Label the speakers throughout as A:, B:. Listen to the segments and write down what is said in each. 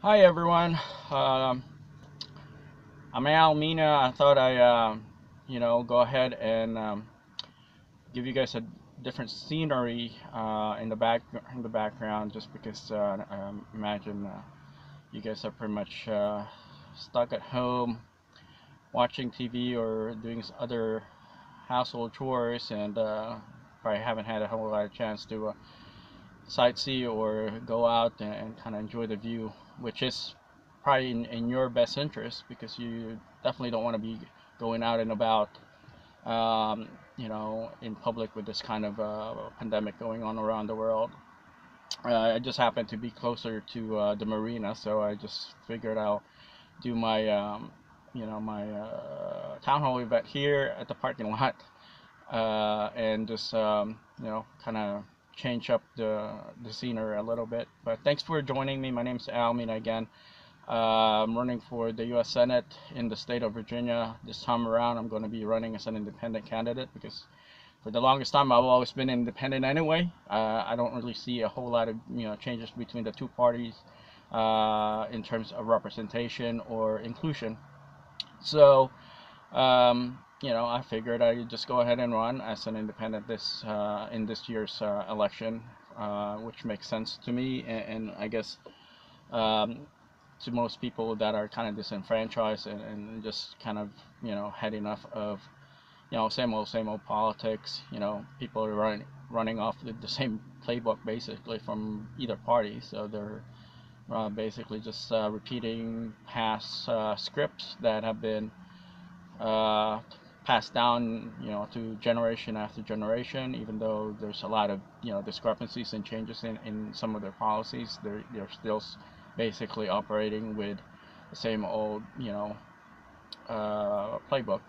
A: Hi everyone. Um, I'm Mina. I thought go ahead and give you guys a different scenery in the background, just because I imagine you guys are pretty much stuck at home watching TV or doing other household chores, and probably haven't had a whole lot of chance to sightsee or go out and kind of enjoy the view, which is probably in your best interest because you definitely don't want to be going out and about, in public with this kind of pandemic going on around the world. I just happen to be closer to the marina, so I just figured I'll do my town hall event here at the parking lot, and just kind of change up the scenery a little bit. But thanks for joining me. My name's Mina again. I'm running for the U.S. Senate in the state of Virginia. This time around, I'm going to be running as an independent candidate because for the longest time I've always been independent anyway. I don't really see a whole lot of changes between the two parties in terms of representation or inclusion. So I figured I'd just go ahead and run as an independent in this year's election, which makes sense to me, and I guess um, to most people that are kind of disenfranchised and just kind of had enough of same old politics. People are running off the same playbook basically from either party, so they're basically just repeating past scripts that have been uh, passed down, to generation after generation. Even though there's a lot of discrepancies and changes in some of their policies, they're still basically operating with the same old playbook,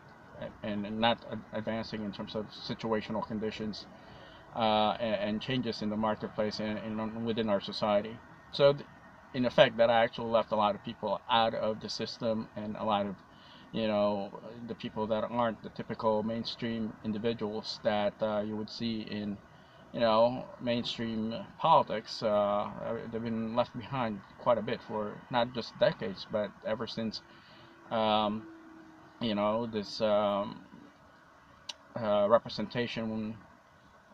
A: and not advancing in terms of situational conditions and changes in the marketplace and within our society. So, in effect, that actually left a lot of people out of the system, and a lot of the people that aren't the typical mainstream individuals that you would see in mainstream politics. They've been left behind quite a bit for not just decades, but ever since um, this representation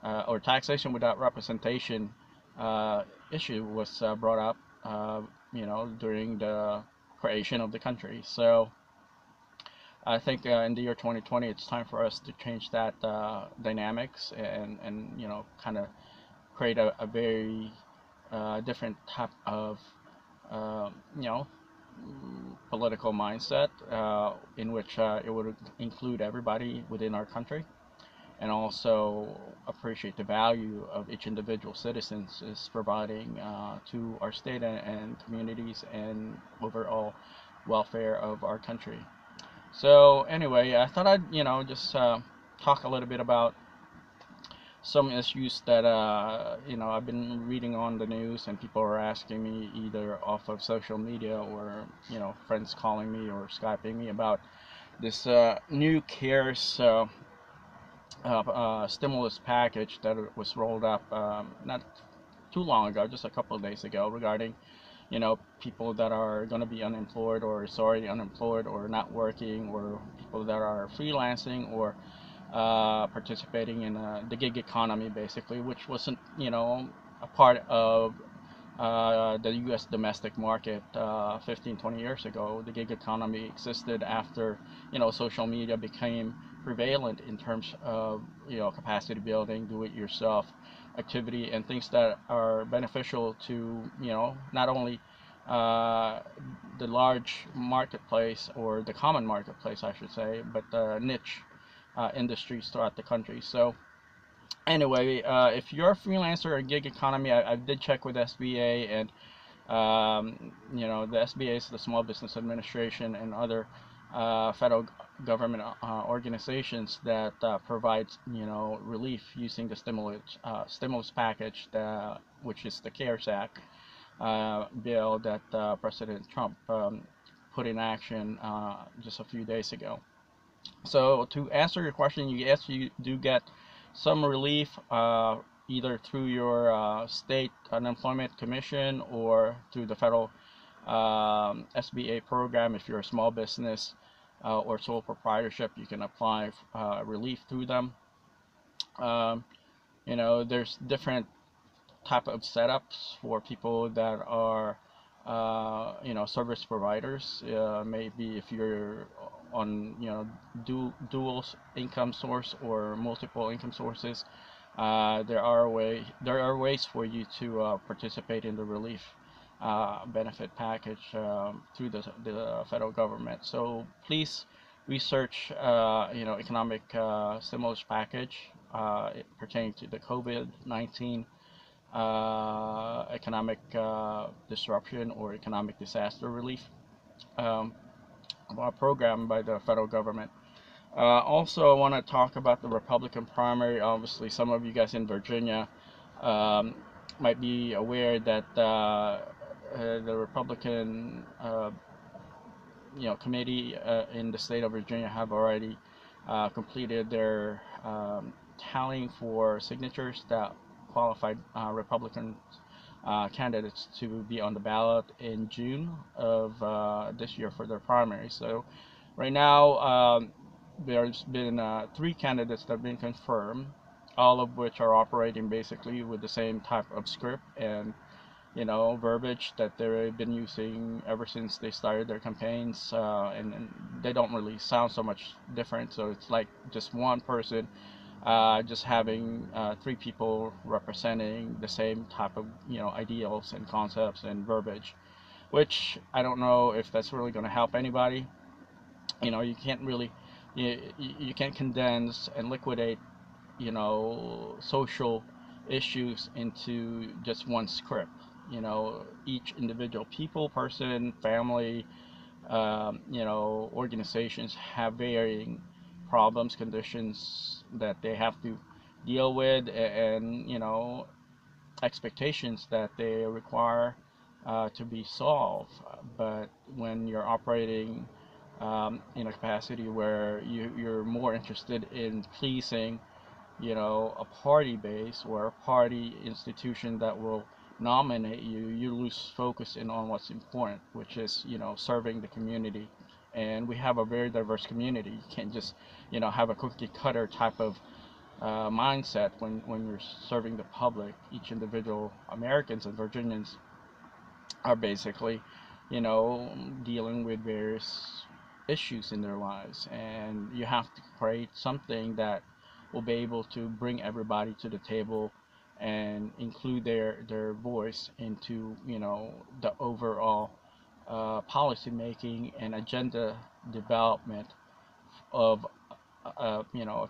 A: or taxation without representation issue was brought up, during the creation of the country. So I think in the year 2020, it's time for us to change that dynamics, and kind of create a very different type of uh, you know political mindset, in which it would include everybody within our country, and also appreciate the value of each individual citizens is providing to our state and communities and overall welfare of our country. So anyway, I thought I'd just talk a little bit about some issues that I've been reading on the news, and people are asking me either off of social media or friends calling me or skyping me about this new CARES stimulus package that was rolled up not too long ago, just a couple of days ago, regarding people that are going to be unemployed or is already unemployed or not working, or people that are freelancing or participating in the gig economy, basically, which wasn't, a part of the U.S. domestic market 15, 20 years ago. The gig economy existed after, social media became prevalent in terms of, capacity building, do-it-yourself activity, and things that are beneficial to, not only uh, the large marketplace, or the common marketplace, I should say, but niche industries throughout the country. So anyway, if you're a freelancer or gig economy, I did check with SBA, and the SBA is the Small Business Administration, and other federal government organizations that provide relief using the stimulus package, which is the CARES Act bill that President Trump put in action just a few days ago. So to answer your question, yes, you do get some relief, either through your state unemployment commission or through the federal SBA program. If you're a small business or sole proprietorship, you can apply relief through them. Um, there's different type of setups for people that are service providers. Maybe if you're on dual income source or multiple income sources, there are ways for you to participate in the relief benefit package through the federal government. So please research economic stimulus package pertaining to the COVID-19 economic disruption or economic disaster relief um, program by the federal government. Also, I want to talk about the Republican primary. Some of you guys in Virginia um, might be aware that the Republican committee in the state of Virginia have already completed their tallying for signatures that qualified Republican candidates to be on the ballot in June of this year for their primary. So right now, there's been 3 candidates that have been confirmed, all of which are operating basically with the same type of script and verbiage that they've been using ever since they started their campaigns, and they don't really sound so much different. So it's like just one person just having 3 people representing the same type of ideals and concepts and verbiage, which I don't know if that's really going to help anybody. You can't really you can't condense and liquidate social issues into just one script. Each individual person, family, organizations have varying problems, conditions that they have to deal with, and expectations that they require to be solved. But when you're operating in a capacity where you're more interested in pleasing a party base or a party institution that will nominate you, you lose focus in on what's important, which is serving the community. And we have a very diverse community. You can't just have a cookie cutter type of mindset when you're serving the public. Each individual Americans and Virginians are basically dealing with various issues in their lives, and you have to create something that will be able to bring everybody to the table and include their voice into the overall policy making and agenda development of a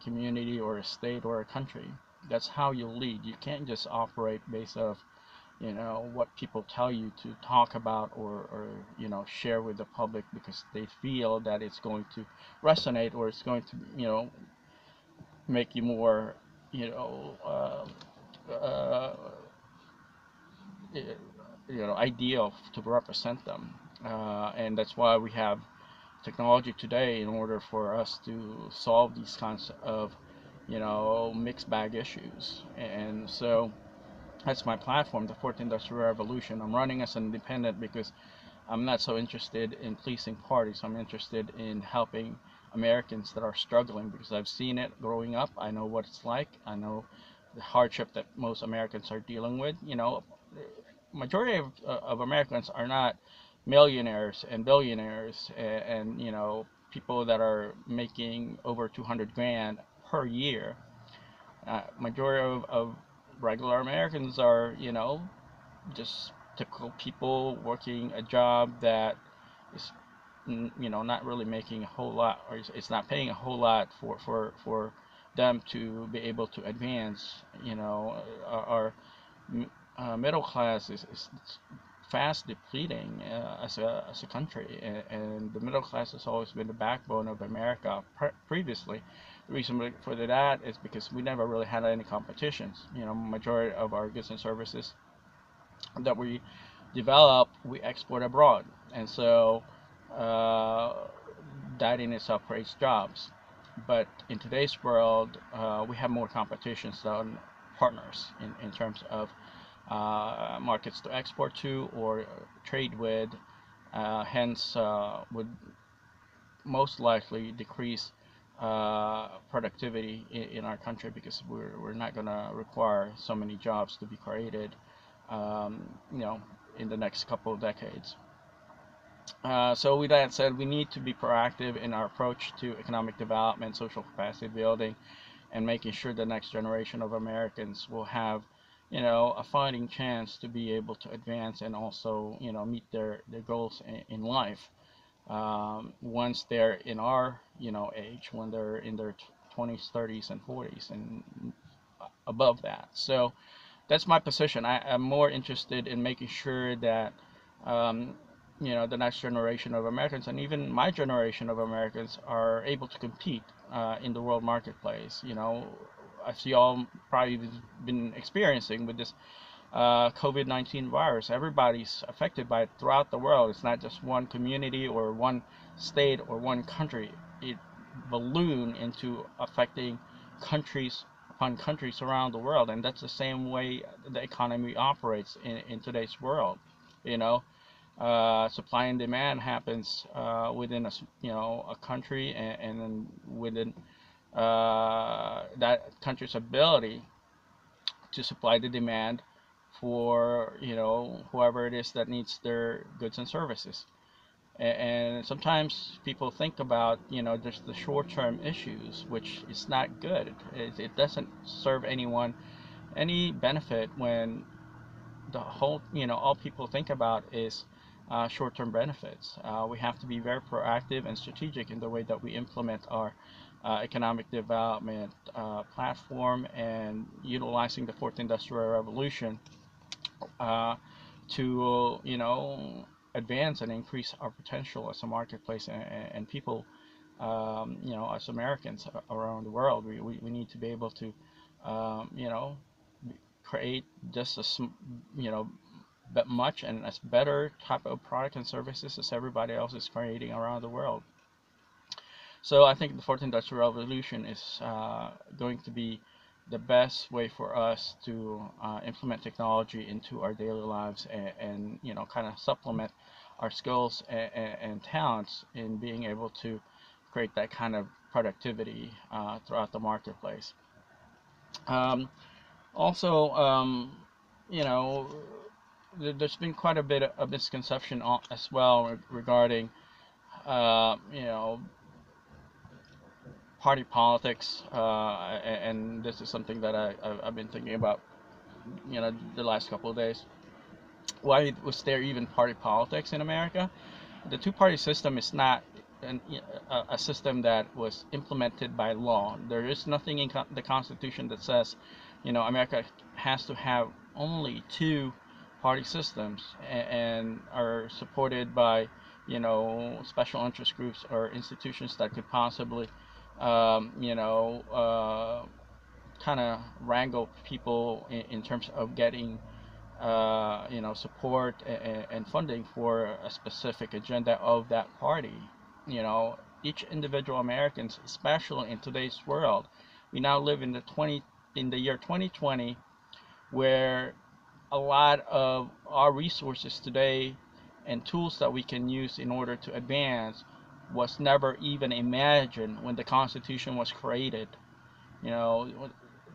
A: community or a state or a country. That's how you lead. You can't just operate based off what people tell you to talk about or share with the public because they feel that it's going to resonate or it's going to make you more you know uh, ideal to represent them, and that's why we have technology today in order for us to solve these kinds of mixed bag issues. And so that's my platform, the fourth industrial revolution. I'm running as an independent because I'm not so interested in pleasing parties. I'm interested in helping Americans that are struggling because I've seen it growing up. I know what it's like. I know the hardship that most Americans are dealing with. Majority of Americans are not millionaires and billionaires and people that are making over 200 grand per year. Majority of regular Americans are just typical people working a job that is not really making a whole lot, or it's not paying a whole lot for them to be able to advance. Our middle class is fast depleting as a country, and the middle class has always been the backbone of America previously. The reason for that is because we never really had any competitions. Majority of our goods and services that we develop, we export abroad, and so uh, that in itself creates jobs. But in today's world, we have more competitions than partners in terms of markets to export to or trade with, hence would most likely decrease productivity in our country, because we're not going to require so many jobs to be created, you know, in the next couple of decades. So with that said, we need to be proactive in our approach to economic development, social capacity building, and making sure the next generation of Americans will have, you know, a fighting chance to be able to advance and also, you know, meet their goals in life. Once they're in our, you know, age, when they're in their 20s, 30s, and 40s, and above that. So that's my position. I'm more interested in making sure that, um, you know, the next generation of Americans, and even my generation of Americans, are able to compete in the world marketplace. You know, as you all probably been experiencing with this COVID-19 virus, everybody's affected by it throughout the world. It's not just one community or one state or one country. It ballooned into affecting countries upon countries around the world, and that's the same way the economy operates in today's world. You know, supply and demand happens within a you know, a country, and then within that country's ability to supply the demand for, you know, whoever it is that needs their goods and services. And sometimes people think about, you know, just the short-term issues, which is not good. It doesn't serve anyone any benefit when the whole, you know, all people think about is short-term benefits. We have to be very proactive and strategic in the way that we implement our economic development platform, and utilizing the fourth industrial revolution uh, to, you know, advance and increase our potential as a marketplace, and people, you know, as Americans around the world. We need to be able to, you know, create just as, you know, but much and as better type of product and services as everybody else is creating around the world. So I think the fourth industrial revolution is going to be the best way for us to implement technology into our daily lives, and you know, kind of supplement our skills and talents in being able to create that kind of productivity throughout the marketplace. Um, Also, you know, there's been quite a bit of misconception as well regarding, you know, party politics, and this is something that I've been thinking about, you know, the last couple of days. Why was there even party politics in America? The two-party system is not a system that was implemented by law. There is nothing in the Constitution that says, you know, America has to have only two party systems, and are supported by, you know, special interest groups or institutions that could possibly, you know, kind of wrangle people in terms of getting you know, support and funding for a specific agenda of that party. You know, each individual Americans, especially in today's world, we now live in the year 2020, where a lot of our resources today and tools that we can use in order to advance was never even imagined when the Constitution was created. You know,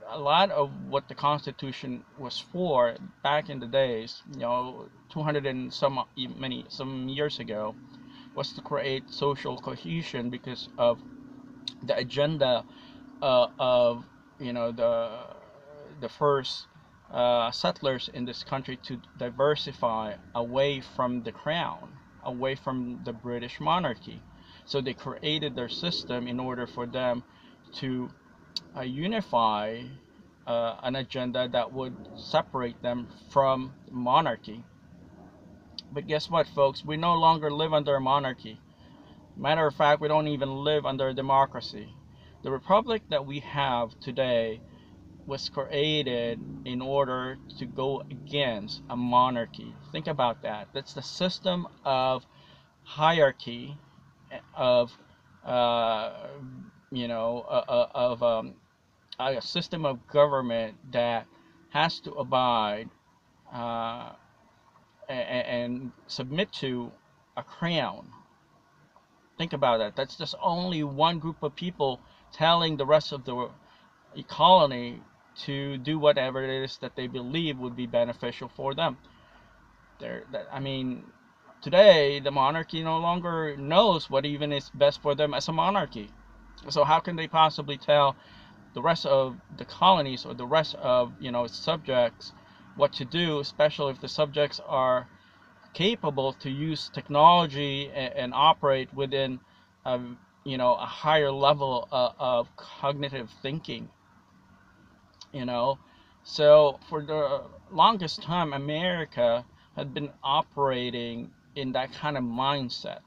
A: a lot of what the Constitution was for back in the days, you know, 200 and some years ago, was to create social cohesion because of the agenda of, you know, the first settlers in this country to diversify away from the crown, away from the British monarchy. So they created their system in order for them to unify an agenda that would separate them from monarchy. But guess what, folks? We no longer live under a monarchy. Matter of fact, we don't even live under a democracy. The republic that we have today was created in order to go against a monarchy. Think about that. That's the system of hierarchy, of uh, you know, of a system of government that has to abide uh, and submit to a crown. Think about that. That's just only one group of people telling the rest of the colony to do whatever it is that they believe would be beneficial for them. I mean, today the monarchy no longer knows what even is best for them as a monarchy. So how can they possibly tell the rest of the colonies or the rest of its subjects what to do, especially if the subjects are capable to use technology and operate within a, a higher level of cognitive thinking, you know. So for the longest time, America had been operating in that kind of mindset.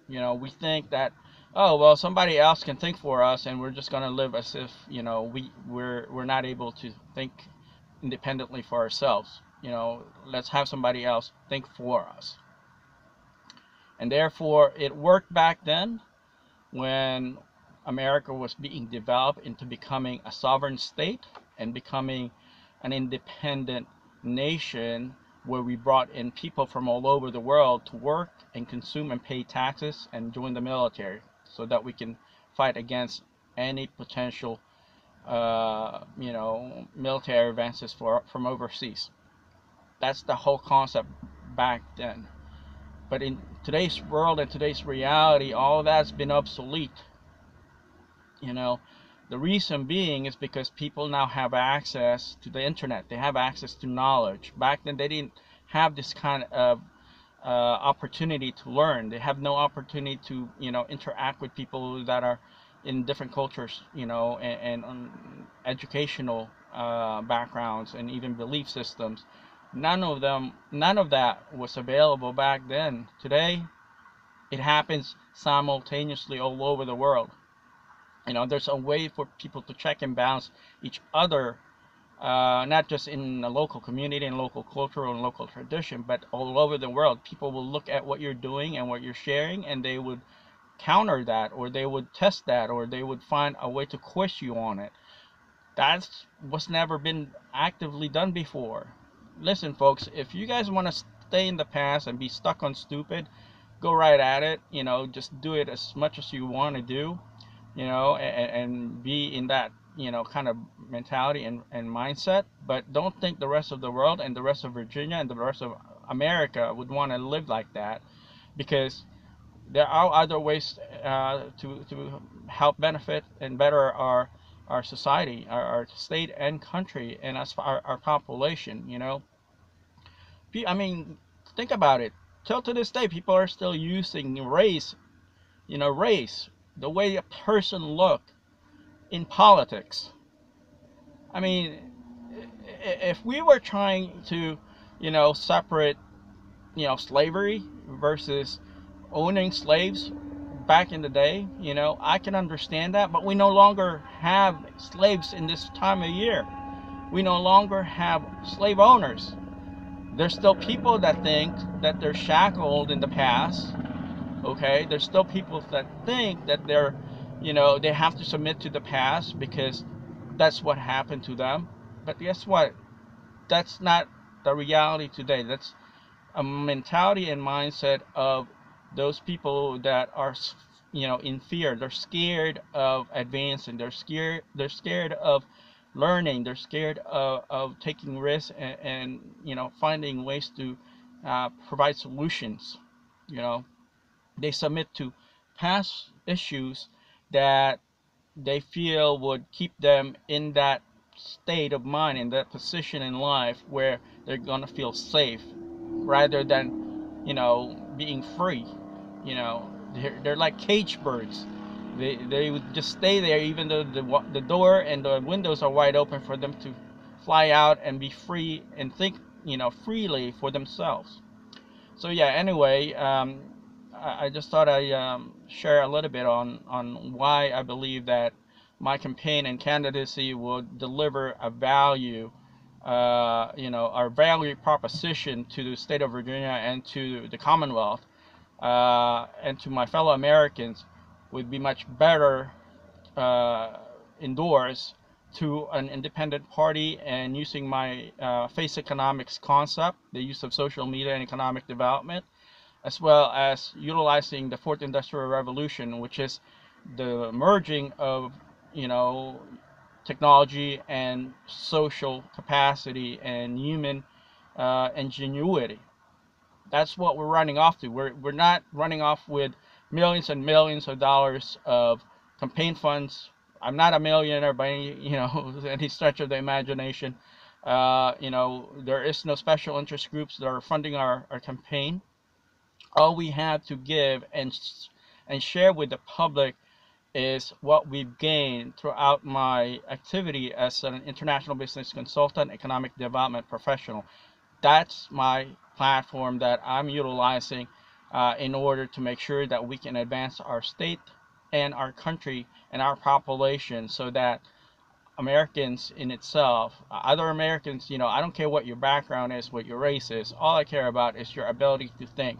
A: We think that, oh well, somebody else can think for us, and we're just gonna live as if we're not able to think independently for ourselves. Let's have somebody else think for us. And therefore, it worked back then when America was being developed into becoming a sovereign state and becoming an independent nation, where we brought in people from all over the world to work and consume and pay taxes and join the military so that we can fight against any potential military advances from overseas. That's the whole concept back then. But in today's world and today's reality, all that's been obsolete. The reason being is because people now have access to the internet. They have access to knowledge. Back then, they didn't have this kind of opportunity to learn. They have no opportunity to, interact with people that are in different cultures, and educational backgrounds and even belief systems. None of that was available back then. Today, it happens simultaneously all over the world. There's a way for people to check and balance each other, not just in a local community and local culture and local tradition, but all over the world. People will look at what you're doing and what you're sharing, and they would counter that, or they would test that, or they would find a way to quiz you on it. That's what's never been actively done before. Listen, folks, if you guys want to stay in the past and be stuck on stupid, go right at it. Just do it as much as you want to do, and be in that, kind of mentality and mindset. But don't think the rest of the world and the rest of Virginia and the rest of America would want to live like that, because there are other ways to help benefit and better our society, our state and country, and as for our population. I mean, think about it. Till to this day, people are still using race, the way a person look in politics. I mean, if we were trying to, separate, slavery versus owning slaves back in the day, I can understand that, but we no longer have slaves in this time of year. We no longer have slave owners. There's still people that think that they're shackled in the past. Okay, there's still people that think that they have to submit to the past because that's what happened to them. But guess what? That's not the reality today. That's a mentality and mindset of those people that are, in fear. They're scared of advancing. They're scared of learning. They're scared of taking risks and finding ways to provide solutions. you know they submit to past issues that they feel would keep them in that state of mind, in that position in life where they're gonna feel safe, rather than being free. They're like cage birds. They would just stay there even though the door and the windows are wide open for them to fly out and be free and think freely for themselves. So yeah, anyway, I just thought I'd share a little bit on why I believe that my campaign and candidacy would deliver a value, our value proposition to the state of Virginia and to the Commonwealth, and to my fellow Americans, would be much better endorsed to an independent party, and using my face economics concept, the use of social media and economic development, as well as utilizing the fourth industrial revolution, which is the merging of, you know, technology and social capacity and human ingenuity. That's what we're running off to. We're not running off with millions and millions of dollars of campaign funds. I'm not a millionaire by any, any stretch of the imagination. There is no special interest groups that are funding our campaign. All we have to give and share with the public is what we've gained throughout my activity as an international business consultant, economic development professional. That's my platform that I'm utilizing in order to make sure that we can advance our state and our country and our population, so that Americans in itself, other Americans, I don't care what your background is, what your race is, all I care about is your ability to think.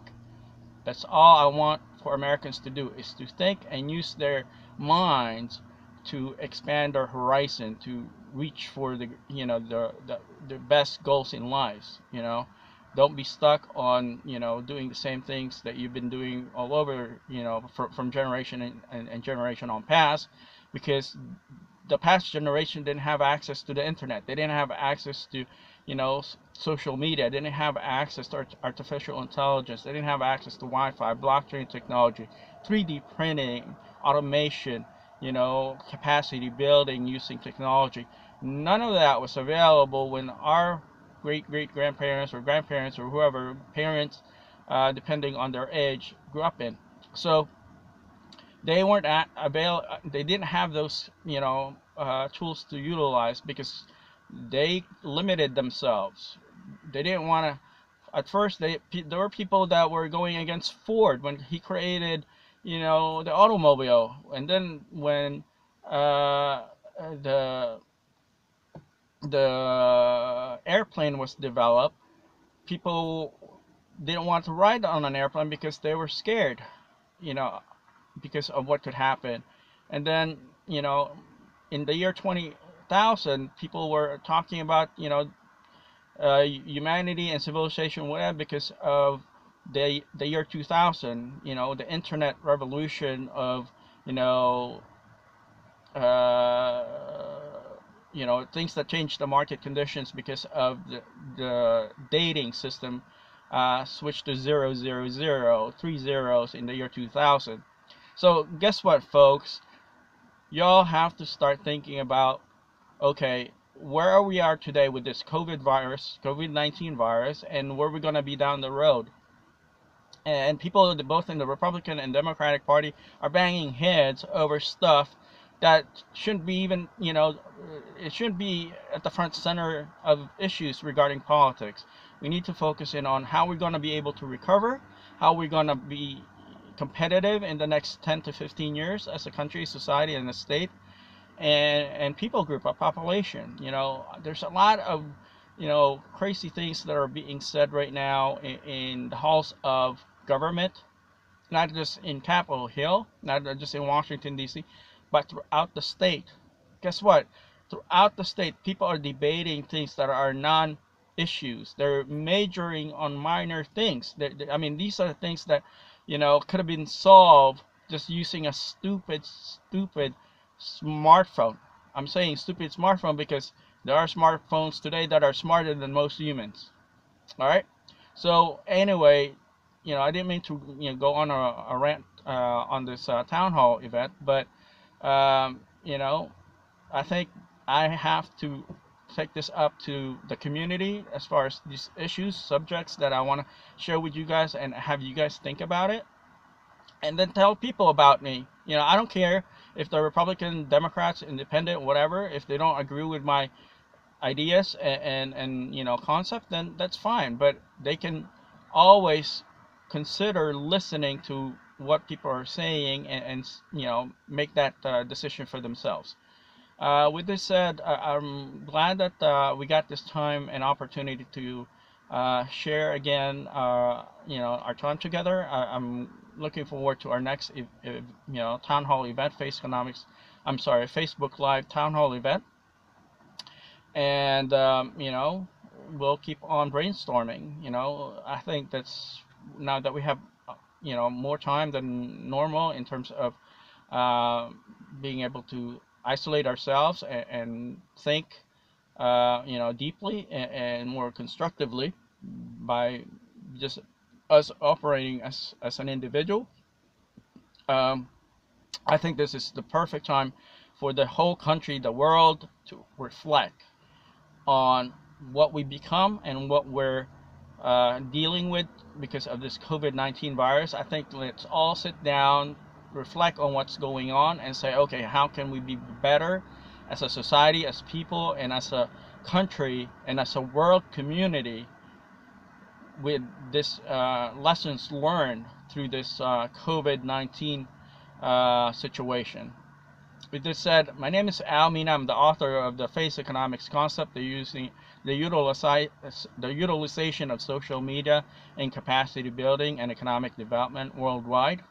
A: That's all I want for Americans to do, is to think and use their minds to expand their horizon, to reach for the best goals in life. Don't be stuck on doing the same things that you've been doing all over, from generation and generation on past, because the past generation didn't have access to the internet. They didn't have access to, social media. They didn't have access to artificial intelligence. They didn't have access to Wi-Fi, blockchain technology, 3D printing, automation, capacity building using technology. None of that was available when our great grandparents or grandparents or whoever parents, depending on their age, grew up in. So they weren't they didn't have those tools to utilize, because they limited themselves. They didn't want to. At first, there were people that were going against Ford when he created the automobile, and then when the airplane was developed, people didn't want to ride on an airplane because they were scared, you know because of what could happen. And then, in the year 20,000, people were talking about, humanity and civilization whatever, because of the year 2000, the internet revolution of, you know, uh, things that changed the market conditions because of the dating system, switched to 000, three zeros in the year 2000. So guess what, folks? Y'all have to start thinking about, okay, where we are today with this COVID-19 virus, and where we're going to be down the road. And people both in the Republican and Democratic Party are banging heads over stuff that shouldn't be even, it shouldn't be at the front center of issues regarding politics. We need to focus in on how we're going to be able to recover, how we're going to be competitive in the next 10 to 15 years as a country, society, and a state, and people group, a population. There's a lot of, crazy things that are being said right now in the halls of government, not just in Capitol Hill, not just in Washington, D.C., but throughout the state. Guess what? Throughout the state, people are debating things that are non-issues. They're majoring on minor things. I mean, these are things that, could have been solved just using a stupid smartphone. I'm saying stupid smartphone because there are smartphones today that are smarter than most humans. All right. So anyway, I didn't mean to go on a rant on this town hall event, but um, you know, I think I have to take this up to the community as far as these issues, subjects that I want to share with you guys and have you guys think about it, and then tell people about me. I don't care if they're Republican, Democrats, Independent, whatever. If they don't agree with my ideas and concept, then that's fine. But they can always consider listening to what people are saying, and make that decision for themselves. With this said, I'm glad that we got this time and opportunity to share again, our time together. I'm looking forward to our next, town hall event, Facebook Live town hall event, and we'll keep on brainstorming. I think that's now that we have more time than normal in terms of uh, being able to isolate ourselves and think deeply and more constructively by just us operating as an individual. um, I think this is the perfect time for the whole country, the world, to reflect on what we become and what we're dealing with because of this COVID-19 virus. I think let's all sit down, reflect on what's going on, and say, okay, how can we be better as a society, as people, and as a country, and as a world community with this lessons learned through this COVID-19 situation. With this said, my name is Mina. I'm the author of the Face Economics Concept, the utilization of social media in capacity building and economic development worldwide.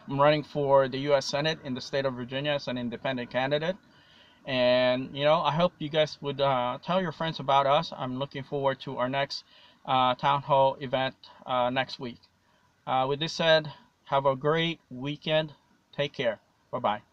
A: I'm running for the U.S. Senate in the state of Virginia as an independent candidate. And, I hope you guys would tell your friends about us. I'm looking forward to our next town hall event next week. With this said, have a great weekend. Take care. Bye-bye.